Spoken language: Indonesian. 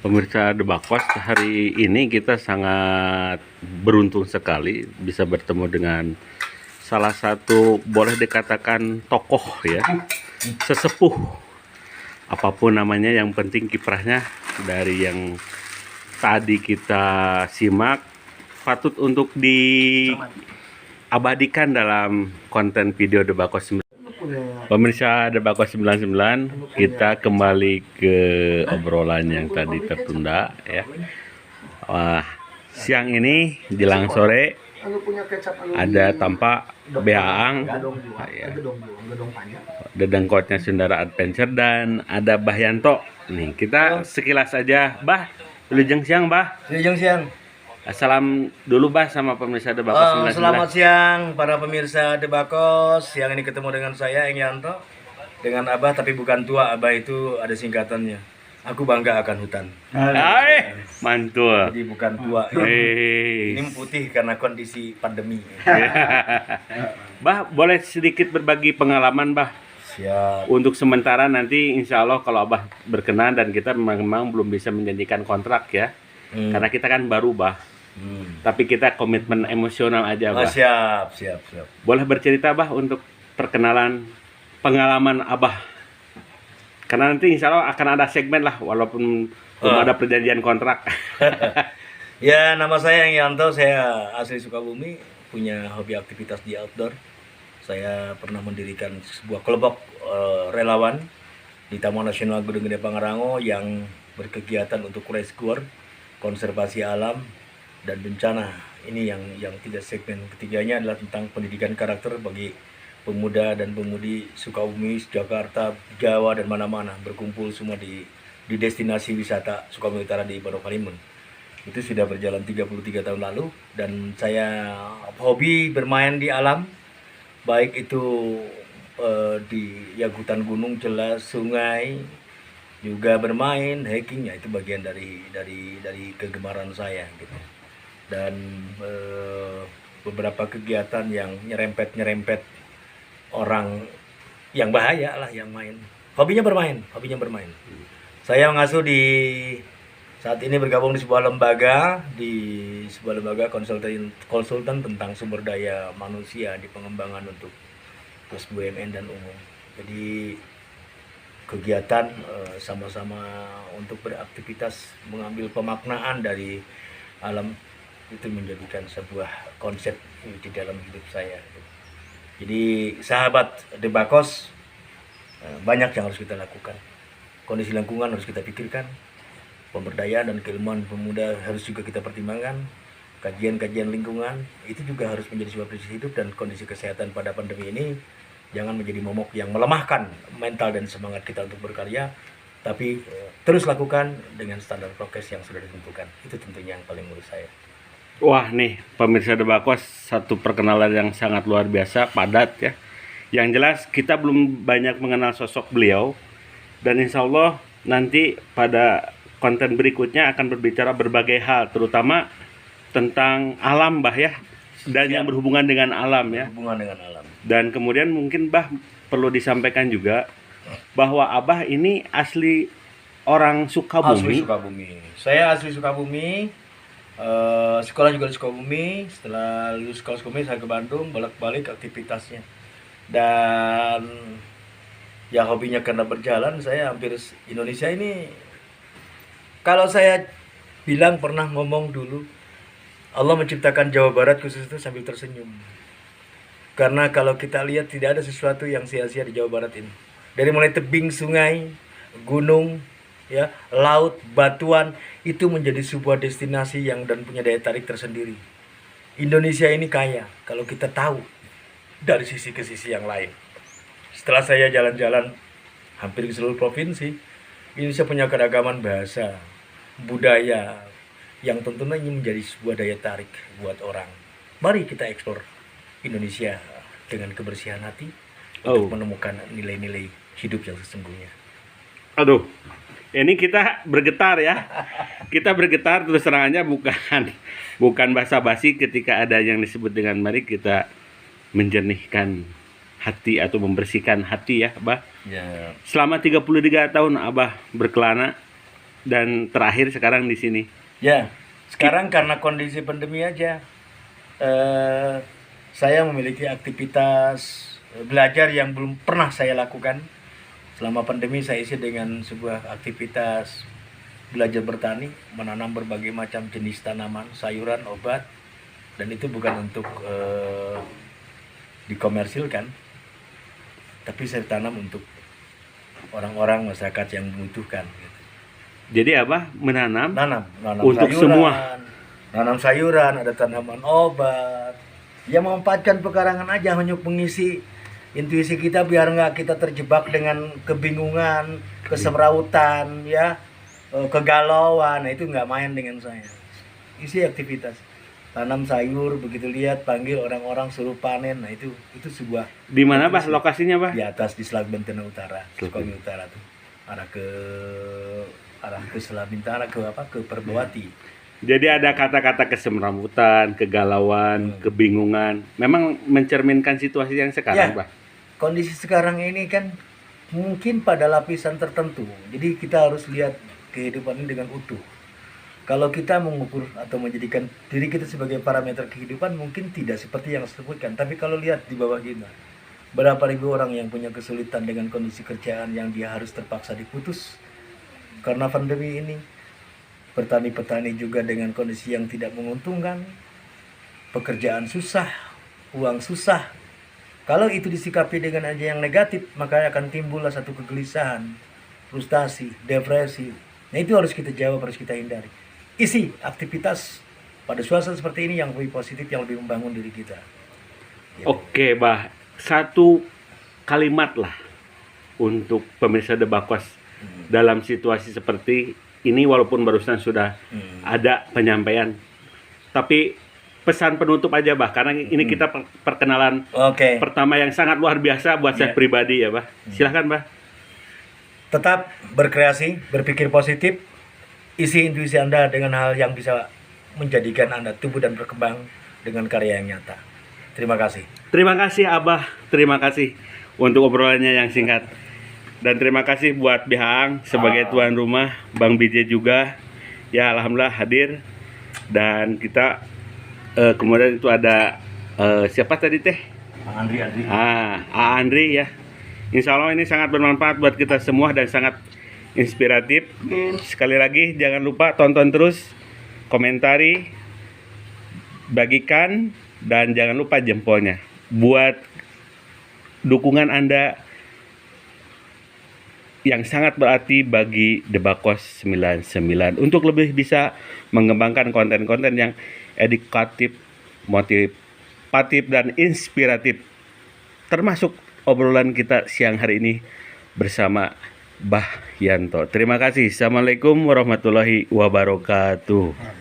Pemirsa Debakos, hari ini kita sangat beruntung sekali bisa bertemu dengan salah satu boleh dikatakan tokoh ya, sesepuh apapun namanya, yang penting kiprahnya dari yang tadi kita simak patut untuk diabadikan dalam konten video Debakos. Pemirsa Debakos 99, kita kembali ke obrolan yang tadi tertunda ya. Wah, siang ini jelang sore ada tampak Beaang ya, Dedengkotnya Sundara Adventure, dan ada Bah Yanto. Nih, kita sekilas aja, Bah. Wilujeng siang, Bah. Wilujeng siang. Salam dulu, Bah, sama pemirsa Debakos 99. Selamat siang para pemirsa Debakos. Siang ini ketemu dengan saya, Eng Yanto. Dengan Abah, tapi bukan tua. Abah itu ada singkatannya. Aku bangga akan hutan. Mantul. Jadi bukan tua. Ini putih karena kondisi pandemi. Bah, boleh sedikit berbagi pengalaman, Bah? Siap. Untuk sementara, nanti insya Allah kalau Abah berkenan, dan kita memang belum bisa menjanjikan kontrak ya. Karena kita kan baru, Bah. Tapi kita komitmen emosional aja, Bah. Siap. Boleh bercerita, Bah, untuk perkenalan pengalaman Abah. Karena nanti insya Allah akan ada segmen lah, walaupun belum ada perjanjian kontrak. Ya, nama saya Eng Yanto, saya asli Sukabumi, punya hobi aktivitas di outdoor. Saya pernah mendirikan sebuah kelompok relawan di Taman Nasional Gunung Gede Pangrango yang berkegiatan untuk rescue, konservasi alam, dan bencana. Ini yang tiga segmen. Ketiganya adalah tentang pendidikan karakter bagi pemuda dan pemudi Sukabumi, Jakarta, Jawa, dan mana-mana, berkumpul semua di destinasi wisata Sukabumi Utara di Pondok Kalimun. Itu sudah berjalan 33 tahun lalu, dan saya hobi bermain di alam, baik itu di hutan gunung, jelas sungai, juga bermain hiking, ya itu bagian dari kegemaran saya gitu. Dan beberapa kegiatan yang nyerempet orang yang bahaya lah, yang main. Hobinya bermain. Saya mengasuh saat ini bergabung di sebuah lembaga konsultan tentang sumber daya manusia di pengembangan untuk BUMN dan umum. Jadi kegiatan sama-sama untuk beraktivitas mengambil pemaknaan dari alam itu menjadikan sebuah konsep di dalam hidup saya. Jadi sahabat Debakos, banyak yang harus kita lakukan. Kondisi lingkungan harus kita pikirkan. Pemberdayaan dan keilmuan pemuda harus juga kita pertimbangkan. Kajian lingkungan itu juga harus menjadi sebuah prinsip hidup, dan kondisi kesehatan pada pandemi ini jangan menjadi momok yang melemahkan mental dan semangat kita untuk berkarya, tapi terus lakukan dengan standar prokes yang sudah ditentukan. Itu tentunya yang paling menurut saya. Wah, nih pemirsa Debakos, satu perkenalan yang sangat luar biasa, padat ya. Yang jelas kita belum banyak mengenal sosok beliau, dan insya Allah nanti pada konten berikutnya akan berbicara berbagai hal, terutama tentang alam, Bah ya, dan yang berhubungan dengan alam ya. Dan kemudian mungkin Bah perlu disampaikan juga bahwa Abah ini asli orang Sukabumi. Saya asli Sukabumi. Sekolah juga di Sukabumi. Setelah lulus sekolah Sukabumi, saya ke Bandung, bolak-balik aktivitasnya. Dan ya hobinya karena berjalan, saya hampir Indonesia ini. Kalau saya bilang, pernah ngomong dulu, Allah menciptakan Jawa Barat khusus itu sambil tersenyum. Karena kalau kita lihat, tidak ada sesuatu yang sia-sia di Jawa Barat ini. Dari mulai tebing sungai, gunung, ya, laut, batuan, itu menjadi sebuah destinasi yang dan punya daya tarik tersendiri. Indonesia ini kaya kalau kita tahu dari sisi ke sisi yang lain. Setelah saya jalan-jalan hampir di seluruh provinsi, Indonesia punya keragaman bahasa, budaya, yang tentunya ini menjadi sebuah daya tarik buat orang. Mari kita eksplor Indonesia dengan kebersihan hati untuk menemukan nilai-nilai hidup yang sesungguhnya. Aduh, ini kita bergetar ya. Kita bergetar, terus terangannya bukan basa-basi ketika ada yang disebut dengan mari kita menjernihkan hati atau membersihkan hati ya, Abah. Ya. Selama 33 tahun Abah berkelana, dan terakhir sekarang di sini. Ya, sekarang karena kondisi pandemi aja, saya memiliki aktivitas belajar yang belum pernah saya lakukan. Selama pandemi saya isi dengan sebuah aktivitas belajar bertani, menanam berbagai macam jenis tanaman, sayuran, obat, dan itu bukan untuk dikomersilkan, tapi saya tanam untuk orang-orang masyarakat yang membutuhkan. Jadi apa? Menanam Nanam untuk sayuran, semua. nanam sayuran, ada tanaman obat. Ya memanfaatkan pekarangan aja hanya mengisi intuisi kita biar nggak kita terjebak dengan kebingungan, kesemrautan, ya, kegalauan. Nah, itu nggak main dengan saya. Isi aktivitas, tanam sayur, begitu lihat panggil orang-orang suruh panen. Nah itu sebuah. Di mana, Bah? Lokasinya, Bah? Di atas di Selag Bentena Utara, Sukabumi Utara tuh. Arah ke Selag Bintara ke Perbawati. Jadi ada kata-kata kesemrambutan, kegalauan, kebingungan. Memang mencerminkan situasi yang sekarang, Ya. Bah. Kondisi sekarang ini kan mungkin pada lapisan tertentu. Jadi kita harus lihat kehidupan ini dengan utuh. Kalau kita mengukur atau menjadikan diri kita sebagai parameter kehidupan mungkin tidak seperti yang disebutkan. Tapi kalau lihat di bawah kita, berapa ribu orang yang punya kesulitan dengan kondisi kerjaan yang dia harus terpaksa diputus karena pandemi ini. Petani-petani juga dengan kondisi yang tidak menguntungkan. Pekerjaan susah, uang susah. Kalau itu disikapi dengan aja yang negatif, maka akan timbullah satu kegelisahan, frustasi, depresi. Nah itu harus kita jawab, harus kita hindari. Isi aktivitas pada suasana seperti ini yang lebih positif, yang lebih membangun diri kita. Ya. Oke, Bah. Satu kalimat lah untuk pemirsa Debakos dalam situasi seperti ini, walaupun barusan sudah ada penyampaian. Tapi pesan penutup aja, Bah, karena ini kita perkenalan Oke. pertama yang sangat luar biasa buat saya pribadi ya, Bah. Silahkan, Bah. Tetap berkreasi, berpikir positif, isi intuisi Anda dengan hal yang bisa menjadikan Anda tumbuh dan berkembang dengan karya yang nyata. Terima kasih. Terima kasih, Abah. Terima kasih untuk obrolannya yang singkat. Dan terima kasih buat Bihang sebagai tuan rumah, Bang BJ juga. Ya, alhamdulillah hadir. Dan kita kemudian itu ada siapa tadi teh? Andri. Andri ya. Insya Allah ini sangat bermanfaat buat kita semua dan sangat inspiratif. Sekali lagi jangan lupa tonton terus, komentari, bagikan, dan jangan lupa jempolnya. Buat dukungan Anda yang sangat berarti bagi Debakos 99 untuk lebih bisa mengembangkan konten-konten yang edukatif, motivatif, dan inspiratif, termasuk obrolan kita siang hari ini bersama Bah Yanto. Terima kasih. Assalamualaikum warahmatullahi wabarakatuh.